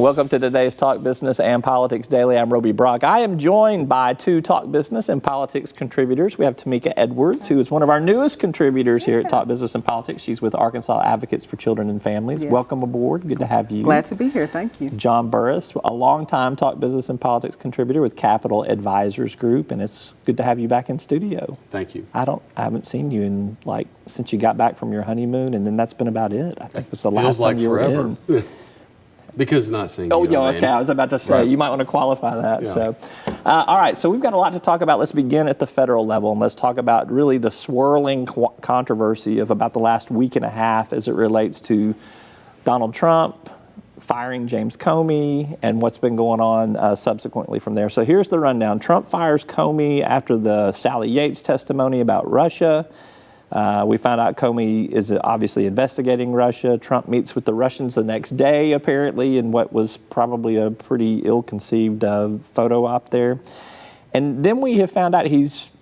Welcome to today's Talk Business and Politics Daily. I'm Roby Brock. I am joined by two Talk Business and Politics contributors. We have Tamika Edwards, who is one of our newest contributors here at Talk Business and Politics. She's with Arkansas Advocates for Children and Families. Yes. Welcome aboard. Good to have you. Glad to be here. Thank you. John Burris, a longtime Talk Business and Politics contributor with Capital Advisors Group, and it's good to have you back in studio. Thank you. I haven't seen you in since you got back from your honeymoon, and then that's been about it. I think it was the last time you were in. Because not seeing you. Yeah, okay. I was about to say, right. You might want to qualify that. Yeah. So, all right. So we've got a lot to talk about. Let's begin at the federal level, and let's talk about really the swirling controversy of about the last week and a half as it relates to Donald Trump firing James Comey and what's been going on subsequently from there. So here's the rundown. Trump fires Comey after the Sally Yates testimony about Russia. We found out Comey is obviously investigating Russia. Trump meets with the Russians the next day, apparently, in what was probably a pretty ill-conceived photo op there. And then we have found out he's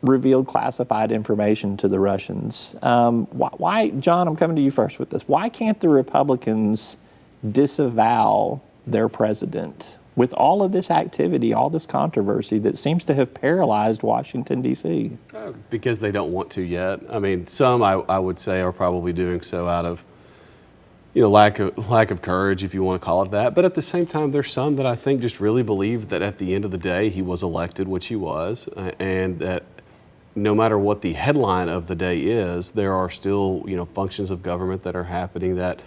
revealed classified information to the Russians. Why, John, I'm coming to you first with this. Why can't the Republicans disavow their president with all of this activity, all this controversy that seems to have paralyzed Washington, D.C.? Because they don't want to yet. I mean, some I would say are probably doing so out of lack of courage, if you want to call it that. But at the same time, there's some that I think just really believe that at the end of the day, he was elected, which he was, and that no matter what the headline of the day is, there are still functions of government that are happening that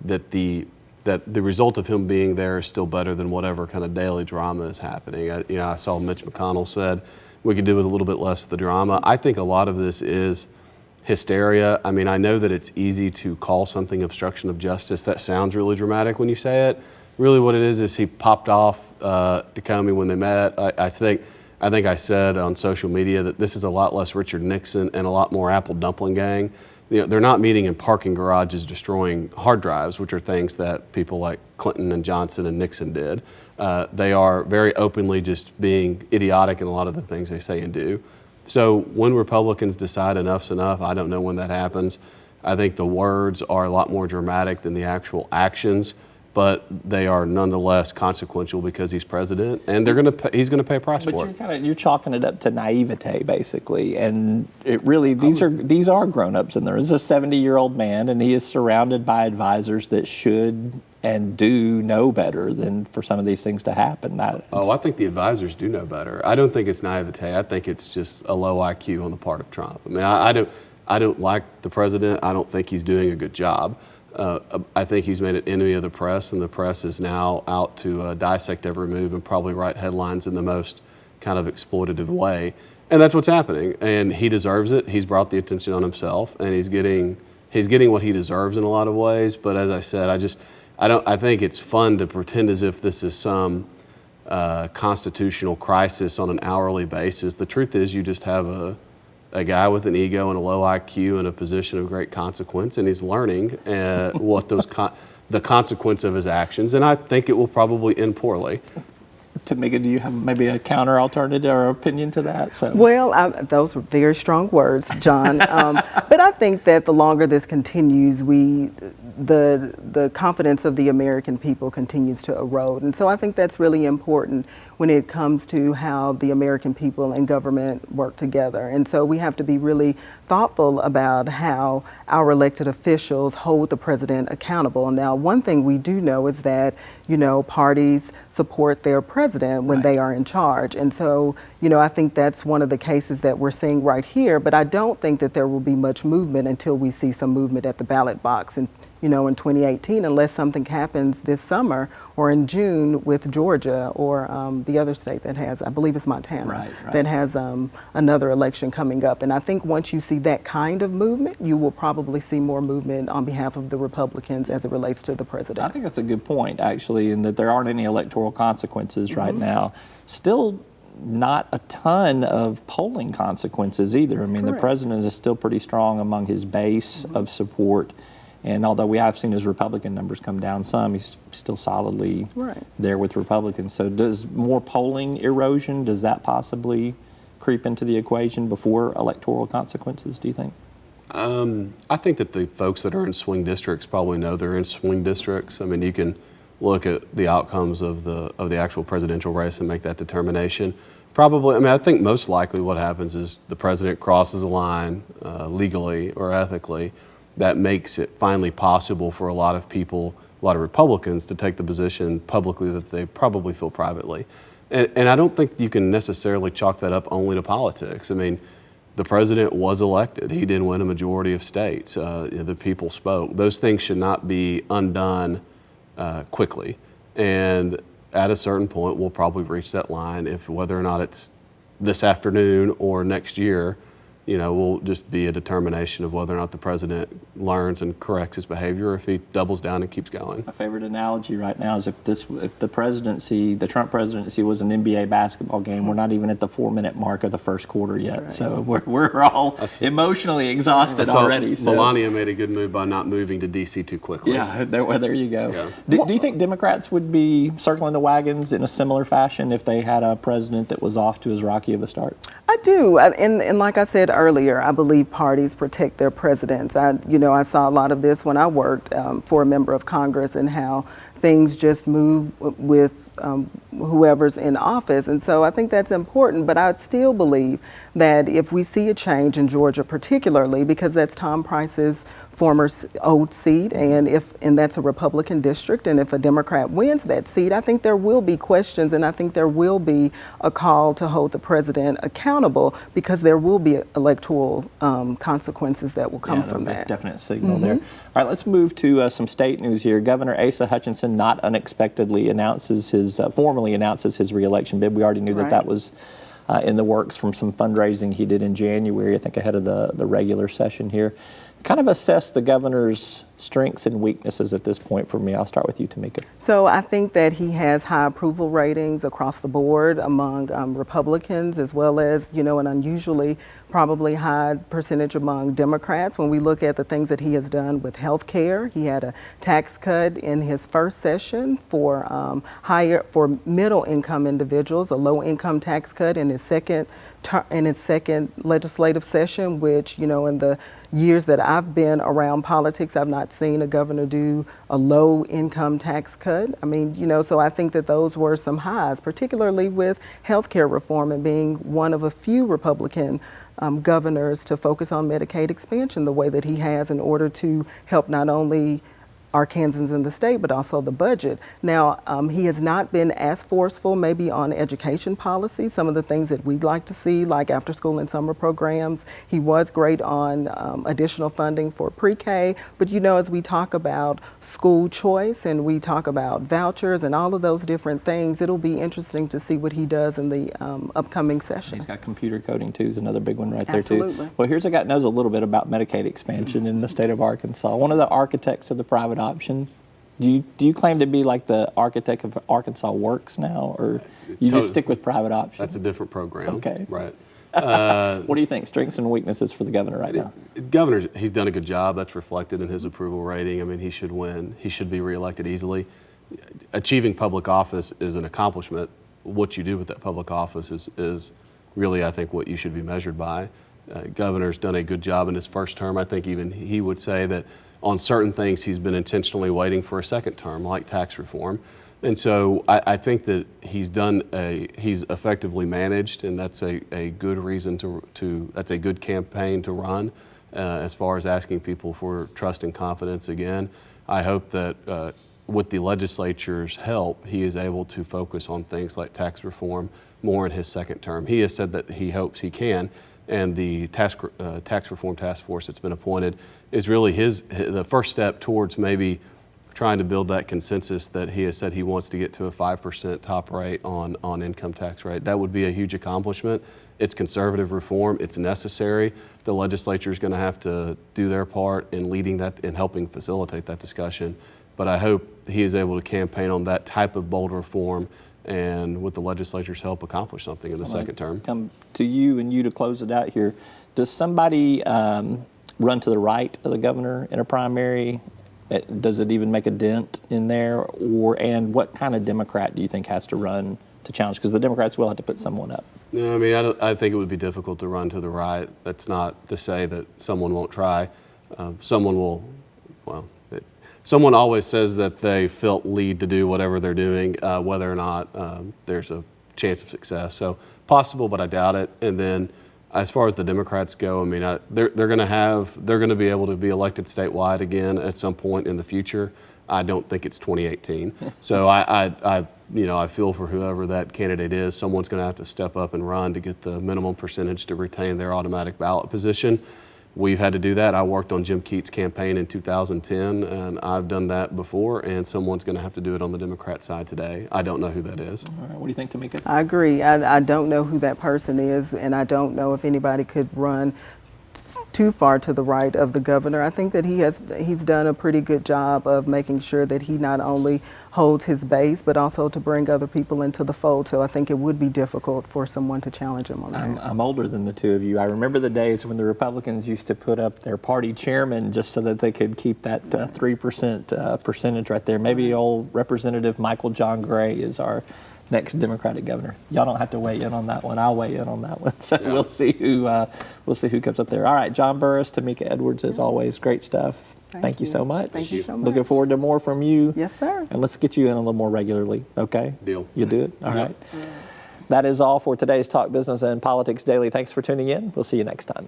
the result of him being there is still better than whatever kind of daily drama is happening. I saw Mitch McConnell said we could do with a little bit less of the drama. I think a lot of this is hysteria. I mean, I know that it's easy to call something obstruction of justice. That sounds really dramatic when you say it. Really what it is he popped off to Comey when they met. I think I said on social media that this is a lot less Richard Nixon and a lot more Apple Dumpling Gang. They're not meeting in parking garages destroying hard drives, which are things that people like Clinton and Johnson and Nixon did. They are very openly just being idiotic in a lot of the things they say and do. So when Republicans decide enough's enough, I don't know when that happens. I think the words are a lot more dramatic than the actual actions, but they are nonetheless consequential because he's president, and he's going to pay a price for it. But you're chalking it up to naivete, basically, and it really these are grown-ups in there. This is a 70-year-old man, and he is surrounded by advisors that should and do know better than for some of these things to happen. I think the advisors do know better. I don't think it's naivete. I think it's just a low IQ on the part of Trump. I mean, I don't like the president. I don't think he's doing a good job. I think he's made an enemy of the press, and the press is now out to dissect every move and probably write headlines in the most kind of exploitative way. And that's what's happening. And he deserves it. He's brought the attention on himself, and he's getting what he deserves in a lot of ways. But as I said, I think it's fun to pretend as if this is some constitutional crisis on an hourly basis. The truth is, you just have a guy with an ego and a low IQ in a position of great consequence, and he's learning what the consequence of his actions, and I think it will probably end poorly. Tamika, do you have maybe a counter alternative or opinion to that? Well, those were very strong words, John. But I think that the longer this continues, the confidence of the American people continues to erode. And so I think that's really important when it comes to how the American people and government work together. And so we have to be really thoughtful about how our elected officials hold the president accountable. Now, one thing we do know is that, parties support their president when they are in charge. And so, I think that's one of the cases that we're seeing right here. But I don't think that there will be much movement until we see some movement at the ballot box. And in 2018, unless something happens this summer or in June with Georgia or the other state that has, I believe it's Montana, that has another election coming up. And I think once you see that kind of movement, you will probably see more movement on behalf of the Republicans as it relates to the president. I think that's a good point, actually, in that there aren't any electoral consequences right now. Still not a ton of polling consequences either. I mean, the president is still pretty strong among his base of support. And although we have seen his Republican numbers come down some, he's still solidly there with Republicans. So does more polling erosion, does that possibly creep into the equation before electoral consequences, do you think? I think that the folks that are in swing districts probably know they're in swing districts. I mean, you can look at the outcomes of the actual presidential race and make that determination. Probably, I mean, I think most likely what happens is the president crosses a line legally or ethically that makes it finally possible for a lot of people, a lot of Republicans, to take the position publicly that they probably feel privately. And I don't think you can necessarily chalk that up only to politics. I mean, the president was elected. He did win a majority of states. The people spoke. Those things should not be undone quickly. And at a certain point, we'll probably reach that line. If whether or not it's this afternoon or next year, will just be a determination of whether or not the president learns and corrects his behavior, or if he doubles down and keeps going. My favorite analogy right now is if the presidency, the Trump presidency, was an NBA basketball game, we're not even at the 4-minute mark of the first quarter yet. Right. So we're all emotionally exhausted already. So Melania made a good move by not moving to D.C. too quickly. Yeah, there you go. Yeah. Do you think Democrats would be circling the wagons in a similar fashion if they had a president that was off to as rocky of a start? I do, and like I said earlier, I believe parties protect their presidents. I saw a lot of this when I worked for a member of Congress, and how things just move with whoever's in office. And so I think that's important, but I still believe that if we see a change in Georgia, particularly because that's Tom Price's former old seat, and that's a Republican district, and if a Democrat wins that seat, I think there will be questions, and I think there will be a call to hold the president accountable, because there will be electoral consequences that will come from that. Definite signal there. All right, let's move to some state news here. Governor Asa Hutchinson not unexpectedly formally announces his reelection bid. We already knew that was in the works from some fundraising he did in January, I think ahead of the regular session here. Kind of assess the governor's strengths and weaknesses at this point for me. I'll start with you, Tamika. So I think that he has high approval ratings across the board among Republicans, as well as, an unusually probably high percentage among Democrats. When we look at the things that he has done with health care, he had a tax cut in his first session for middle income individuals, a low income tax cut in his second legislative session, which, in the years that I've been around politics, I've not seen a governor do a low income tax cut. I mean, so I think that those were some highs, particularly with healthcare reform and being one of a few Republican governors to focus on Medicaid expansion the way that he has, in order to help not only Arkansans in the state, but also the budget. Now, he has not been as forceful maybe on education policy, some of the things that we'd like to see, like after school and summer programs. He was great on additional funding for pre-K, but as we talk about school choice and we talk about vouchers and all of those different things, it'll be interesting to see what he does in the upcoming session. He's got computer coding too, is another big one right Absolutely. there too. Well, here's a guy that knows a little bit about Medicaid expansion in the state of Arkansas. One of the architects of the private option. Do you claim to be like the architect of Arkansas Works now, or you just stick with private option? That's a different program. Okay. Right. What do you think? Strengths and weaknesses for the governor right now? Governor, he's done a good job. That's reflected in his approval rating. I mean, he should win. He should be reelected easily. Achieving public office is an accomplishment. What you do with that public office is really, I think, what you should be measured by. Governor's done a good job in his first term. I think even he would say that on certain things he's been intentionally waiting for a second term, like tax reform. And so I think that he's effectively managed, and that's a good reason that's a good campaign to run as far as asking people for trust and confidence again. I hope that with the legislature's help, he is able to focus on things like tax reform more in his second term. He has said that he hopes he can. And the tax reform task force that's been appointed is really the first step towards maybe trying to build that consensus that he has said he wants to get to a 5% top rate on income tax rate. That would be a huge accomplishment. It's conservative reform. It's necessary. The legislature is going to have to do their part in leading that and helping facilitate that discussion. But I hope he is able to campaign on that type of bold reform, and with the legislature's help, accomplish something in the second term. Come to you and you to close it out here. Does somebody run to the right of the governor in a primary? Does it even make a dent in there? And what kind of Democrat do you think has to run to challenge? Because the Democrats will have to put someone up. No, I mean, I think it would be difficult to run to the right. That's not to say that someone won't try. Someone will, someone always says that they felt lead to do whatever they're doing, whether or not there's a chance of success. So possible, but I doubt it. And then as far as the Democrats go, I mean, they're going to be able to be elected statewide again at some point in the future. I don't think it's 2018. So I feel for whoever that candidate is, someone's going to have to step up and run to get the minimum percentage to retain their automatic ballot position. We've had to do that. I worked on Jim Keats' campaign in 2010, and I've done that before, and someone's going to have to do it on the Democrat side today. I don't know who that is. All right, what do you think, Tamika? I agree. I don't know who that person is, and I don't know if anybody could run too far to the right of the governor. I think that he's done a pretty good job of making sure that he not only holds his base, but also to bring other people into the fold. So I think it would be difficult for someone to challenge him on that. I'm older than the two of you. I remember the days when the Republicans used to put up their party chairman just so that they could keep that 3% percentage right there. Maybe old Representative Michael John Gray is our next Democratic governor. Y'all don't have to weigh in on that one. I'll weigh in on that one. So we'll see who comes up there. All right, John Burris, Tamika Edwards, as always, great stuff. Thank you so much. Thank you so much. Looking forward to more from you. Yes, sir. And let's get you in a little more regularly. Okay? Deal. You do it? All right. That is all for today's Talk Business and Politics Daily. Thanks for tuning in. We'll see you next time.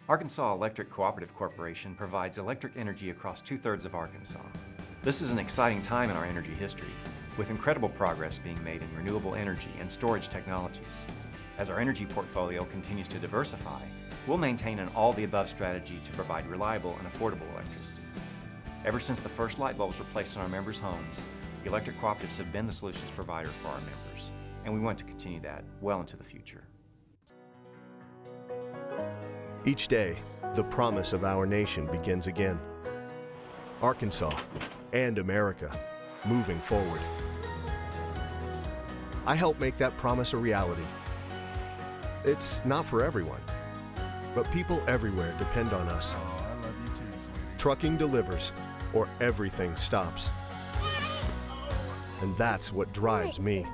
Arkansas Electric Cooperative Corporation provides electric energy across 2/3 of Arkansas. This is an exciting time in our energy history, with incredible progress being made in renewable energy and storage technologies. As our energy portfolio continues to diversify, we'll maintain an all-the-above strategy to provide reliable and affordable electricity. Ever since the first light bulbs were placed in our members' homes, the electric cooperatives have been the solutions provider for our members, and we want to continue that well into the future. Each day, the promise of our nation begins again. Arkansas and America, moving forward. I help make that promise a reality. It's not for everyone, but people everywhere depend on us. Trucking delivers, or everything stops. And that's what drives me.